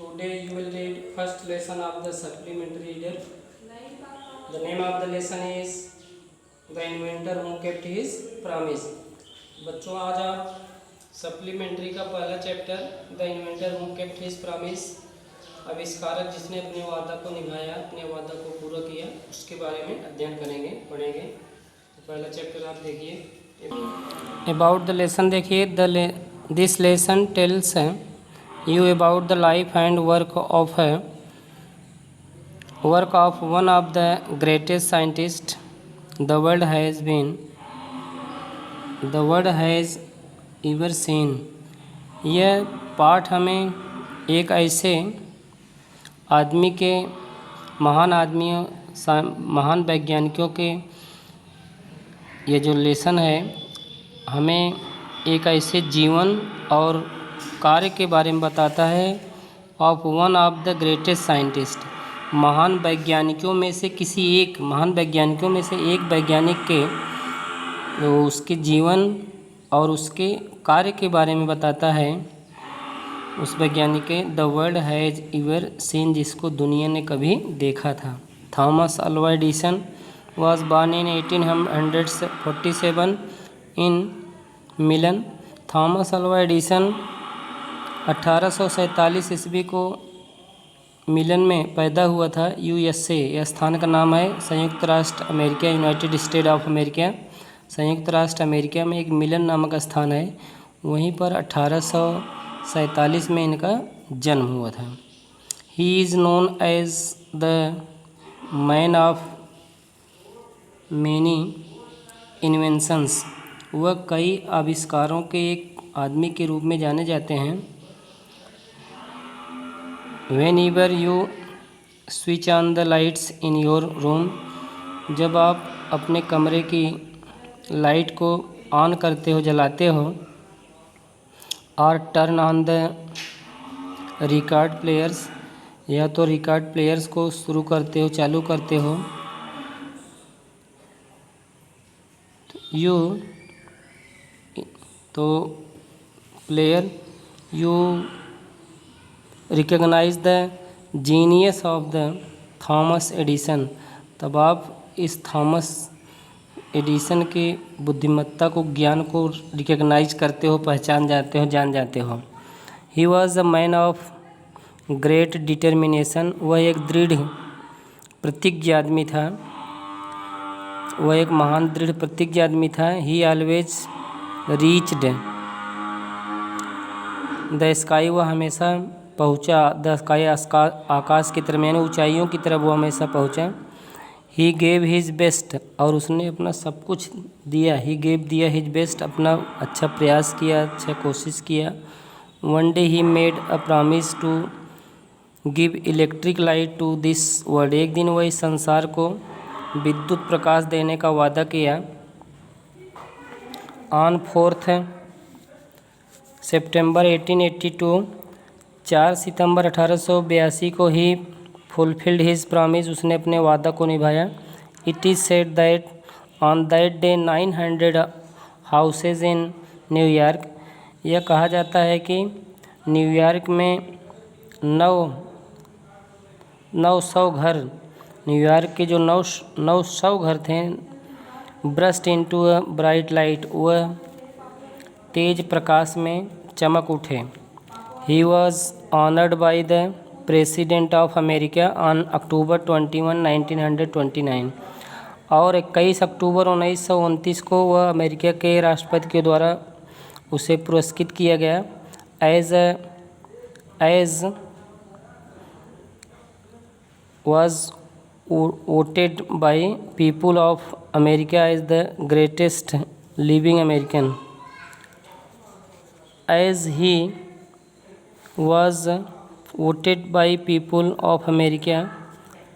Today you will read first lesson of the supplementary reader. The name of the lesson is The Inventor Who Kept His Promise. बच्चों आज आप supplementary का पहला chapter the inventor who kept his promise, आविष्कारक जिसने अपने वादा को निभाया, अपने वादा को पूरा किया, उसके बारे में अध्ययन करेंगे, पढ़ेंगे। तो पहला चैप्टर आप देखिए। अबाउट द लेसन देखिए। This lesson tells you about the life and work of one of the greatest scientists the world has ever seen। यह पाठ हमें एक ऐसे आदमी के महान वैज्ञानिकों के ये जो लेसन है, हमें एक ऐसे जीवन और कार्य के बारे में बताता है। Of one of the greatest scientist, महान वैज्ञानिकों में से एक वैज्ञानिक के उसके जीवन और उसके कार्य के बारे में बताता है। उस वैज्ञानिक के the world has ever seen, जिसको दुनिया ने कभी देखा था। Thomas Alva Edison was born in 1847 in Milan. Thomas Alva Edison 1847 ईस्वी को मिलन में पैदा हुआ था। USA यह स्थान का नाम है, संयुक्त राष्ट्र America, United state of America. संयुक्त राष्ट्र अमेरिका में एक मिलन नामक स्थान है, वहीं पर 1847 में इनका जन्म हुआ था। He is known as the man of many inventions, वह कई आविष्कारों के एक आदमी के रूप में जाने जाते हैं। Whenever you switch on the lights in your room, जब आप अपने कमरे की लाइट को ऑन करते हो, जलाते हो, और turn on the record players, या तो रिकॉर्ड प्लेयर्स को शुरू करते हो, चालू करते हो, you recognise the genius of the Thomas Edison, तब आप इस थॉमस एडिसन की बुद्धिमत्ता को, ज्ञान को रिकग्नाइज करते हो, पहचान जाते हो, जान जाते हो। He was a man of great determination, वह एक दृढ़ प्रतिज्ञ आदमी था, वह एक महान दृढ़ प्रतिज्ञ आदमी था। ही ऑलवेज रीच्ड द स्काई, वह हमेशा पहुँचा, द स्काई आकाश की तरफ, यानी ऊंचाइयों की तरफ वो हमेशा पहुँचा। ही गेव हिज बेस्ट, और उसने अपना सब कुछ दिया। ही दिया हिज बेस्ट, अपना अच्छा प्रयास किया, अच्छा कोशिश किया। One day he made a promise to give electric light to this world, एक दिन वह इस संसार को विद्युत प्रकाश देने का वादा किया। ऑन 4 सितंबर 1882, 4 सितंबर 1882 को ही फुलफिल्ड हिज प्रॉमिस, उसने अपने वादा को निभाया। It is said that on that day 900 houses in New York, यह कहा जाता है कि न्यूयॉर्क में 900 घर, न्यूयॉर्क के जो 900 घर थे, burst into a bright light, वह तेज प्रकाश में चमक उठे। He was honored by the President of America on October 21, 1929, और 21 अक्टूबर 1929 को वह अमेरिका के राष्ट्रपति के द्वारा उसे पुरस्कृत किया गया। As was voted by people of America as the greatest living American, as he was voted by people of America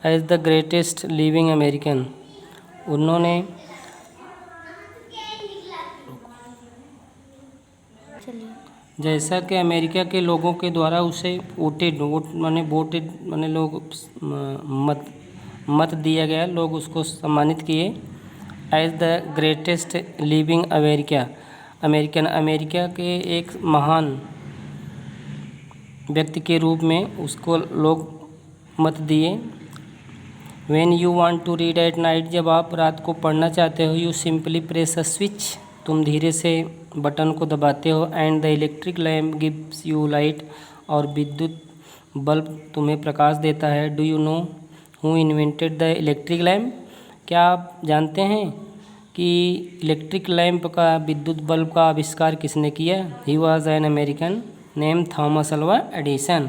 as the greatest living American, उन्होंने जैसा कि अमेरिका के लोगों के द्वारा उसे वोटेड माने लोग मत दिया गया, लोग उसको सम्मानित किए। As the greatest living America, America के एक महान व्यक्ति के रूप में उसको लोग मत दिए। When you want to read at night, जब आप रात को पढ़ना चाहते हो, you simply press a switch, तुम धीरे से बटन को दबाते हो, and the electric lamp gives you light, और विद्युत बल्ब तुम्हें प्रकाश देता है। Do you know who invented the electric lamp? क्या आप जानते हैं कि इलेक्ट्रिक लैंप का, विद्युत बल्ब का आविष्कार किसने किया? He was an American named Thomas Alva Edison.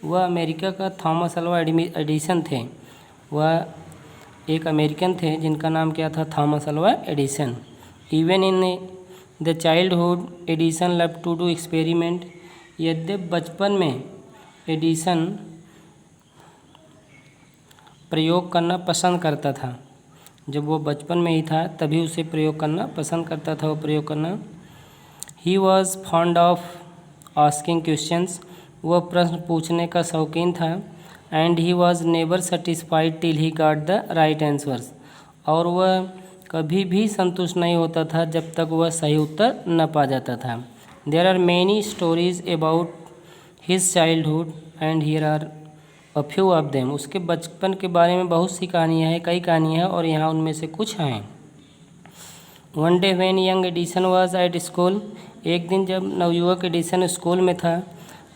वह अमेरिका का थॉमस अल्वा एडिसन थे। वह एक अमेरिकन थे जिनका नाम क्या था? Thomas Alva Edison. Even in the childhood Edison love to do experiment, यद्यप बचपन में एडिसन प्रयोग करना पसंद करता था। जब वो बचपन में ही था तभी उसे प्रयोग करना पसंद करता था, वो प्रयोग करना। He was fond of asking questions, वह प्रश्न पूछने का शौकीन था। And he was never satisfied till he got the right answers, और वह कभी भी संतुष्ट नहीं होता था जब तक वह सही उत्तर न पा जाता था। There are many stories about his childhood and here are a few of them, उसके बचपन के बारे में बहुत सी कहानियाँ हैं, कई कहानियाँ हैं, और यहाँ उनमें से कुछ हैं। One day when young Edison was at school, एक दिन जब नवयुवक एडिसन स्कूल में था,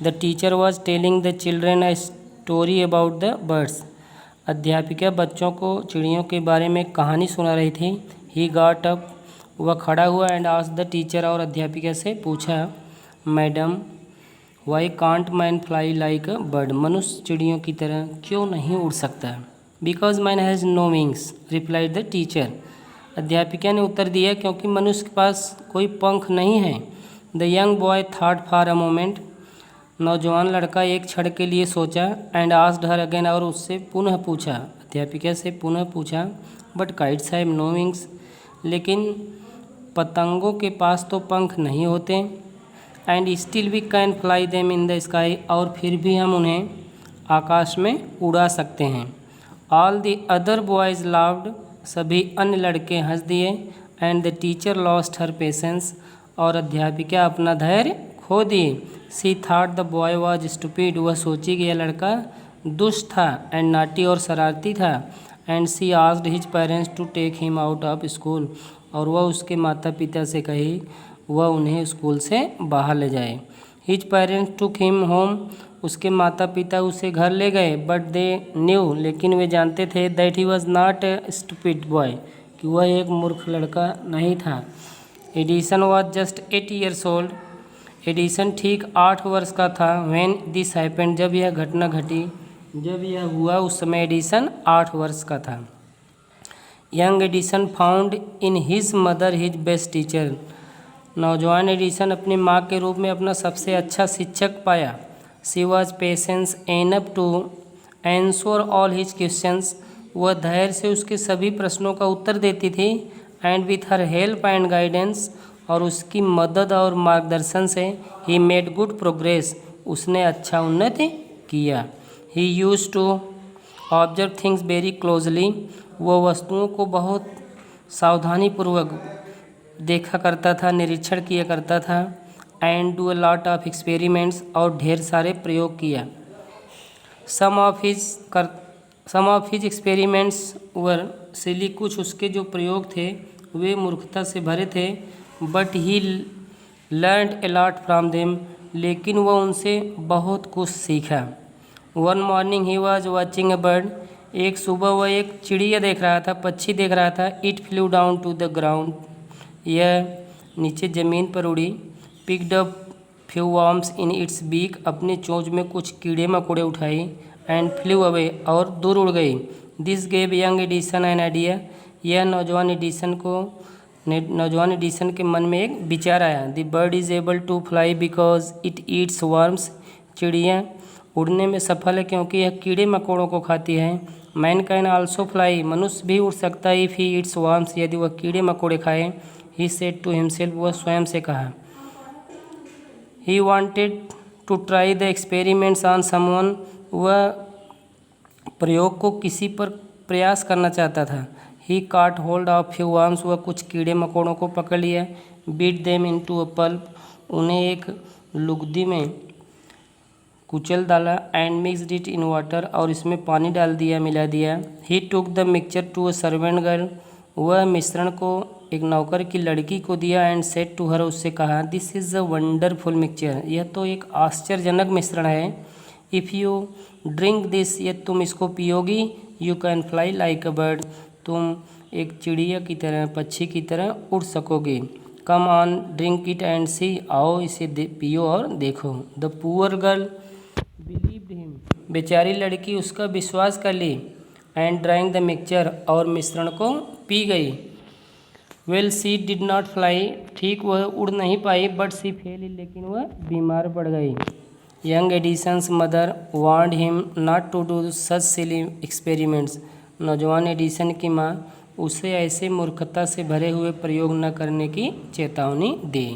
the teacher was telling the children a story about the birds, अध्यापिका बच्चों को चिड़ियों के बारे में कहानी सुना रही थी। ही गॉट अप, वह खड़ा हुआ, एंड आस्क्ड द टीचर, और अध्यापिका से पूछा, madam why can't man fly like a bird, मनुष्य चिड़ियों की तरह क्यों नहीं उड़ सकता? Because man has no wings, replied the teacher, अध्यापिका ने उत्तर दिया, क्योंकि मनुष्य के पास कोई पंख नहीं है। The young boy thought for a moment, नौजवान लड़का एक क्षण के लिए सोचा। एंड आस्क्ड हर अगेन, और उससे पुनः पूछा, अध्यापिका से पुनः पूछा, but kites have no wings, लेकिन पतंगों के पास तो पंख नहीं होते। And still we can fly them in the sky, और फिर भी हम उन्हें आकाश में उड़ा सकते हैं। All the other boys laughed, सभी अन्य लड़के हंस दिए। And the teacher lost her patience, और अध्यापिका अपना धैर्य खो दिए। She thought the boy was stupid, वह सोची कि यह लड़का दुष्ट था। एंड नाटी, और शरारती था। And she asked his parents to take him out of school, और वह उसके माता पिता से कही वह उन्हें स्कूल से बाहर ले जाए। His parents took him home, उसके माता पिता उसे घर ले गए। बट दे न्यू, लेकिन वे जानते थे, that he was not a stupid boy, कि वह एक मूर्ख लड़का नहीं था। Edison was just 8 years old, Edison ठीक 8 वर्ष का था। व्हेन दिस हैपेंड, जब यह घटना घटी, जब यह हुआ उस समय एडिसन 8 वर्ष का था। Young Edison found in his mother his best teacher, नौजवान एडिसन अपनी माँ के रूप में अपना सबसे अच्छा शिक्षक पाया। She was patience enough to answer all his questions, वह धैर्य से उसके सभी प्रश्नों का उत्तर देती थी। And with her help and guidance, और उसकी मदद और मार्गदर्शन से, ही मेड गुड प्रोग्रेस, उसने अच्छा उन्नति किया। He used to observe things very closely, वह वस्तुओं को बहुत सावधानीपूर्वक देखा करता था, निरीक्षण किया करता था। And do a lot of experiments, और ढेर सारे प्रयोग किया। सम ऑफ हिज एक्सपेरिमेंट्स वर सिली, कुछ उसके जो प्रयोग थे वे मूर्खता से भरे थे। But he learned a lot from them, लेकिन वह उनसे बहुत कुछ सीखा। One morning he was watching a bird, एक सुबह वह एक चिड़िया देख रहा था, पक्षी देख रहा था। It flew down to the ground, यह नीचे ज़मीन पर उड़ी। Picked up few worms in its beak, अपनी चोंच में कुछ कीड़े मकोड़े उठाई। एंड फ्लू अवे, और दूर उड़ गई। This gave young Edison an idea, यह नौजवान एडिसन के मन में एक विचार आया। The bird is able to fly because it eats worms, चिड़िया उड़ने में सफल है क्योंकि यह कीड़े मकोड़ों को खाती है। मैन कैन आल्सो फ्लाई, मनुष्य भी उड़ सकता है। इफ़ ही ईट्स वर्म्स, यदि वह कीड़े मकोड़े खाए। ही सेड टू हिमसेल्फ, वह स्वयं से कहा। He wanted to try the experiments on someone, वह प्रयोग को किसी पर प्रयास करना चाहता था। ही काट होल्ड ऑफ फ्यू वर्म्स, वह कुछ कीड़े मकोड़ों को पकड़ लिया। Beat them into a pulp, उन्हें एक लुगदी में कुचल डाला and mixed it in water, और इसमें पानी डाल दिया, मिला दिया। He took the mixture to a servant girl, वह मिश्रण को एक नौकर की लड़की को दिया। एंड सेड टू हर, उससे कहा, this is a wonderful mixture, यह तो एक आश्चर्यजनक मिश्रण है। इफ़ यू ड्रिंक दिस, यदि तुम इसको पियोगी, you can fly like a bird, तुम एक चिड़िया की तरह, पक्षी की तरह उड़ सकोगे। Come on drink it and see, आओ इसे पियो और देखो। The poor girl believed him, बेचारी लड़की उसका विश्वास कर ली। एंड ड्राइंग द मिक्सचर, और मिश्रण को पी गई। Well she did not fly, ठीक वह उड़ नहीं पाई, बट सी फेल, लेकिन वह बीमार पड़ गई। Young Edison's mother warned him not to do such silly experiments, नौजवान एडिसन की माँ उसे ऐसे मूर्खता से भरे हुए प्रयोग न करने की चेतावनी दी।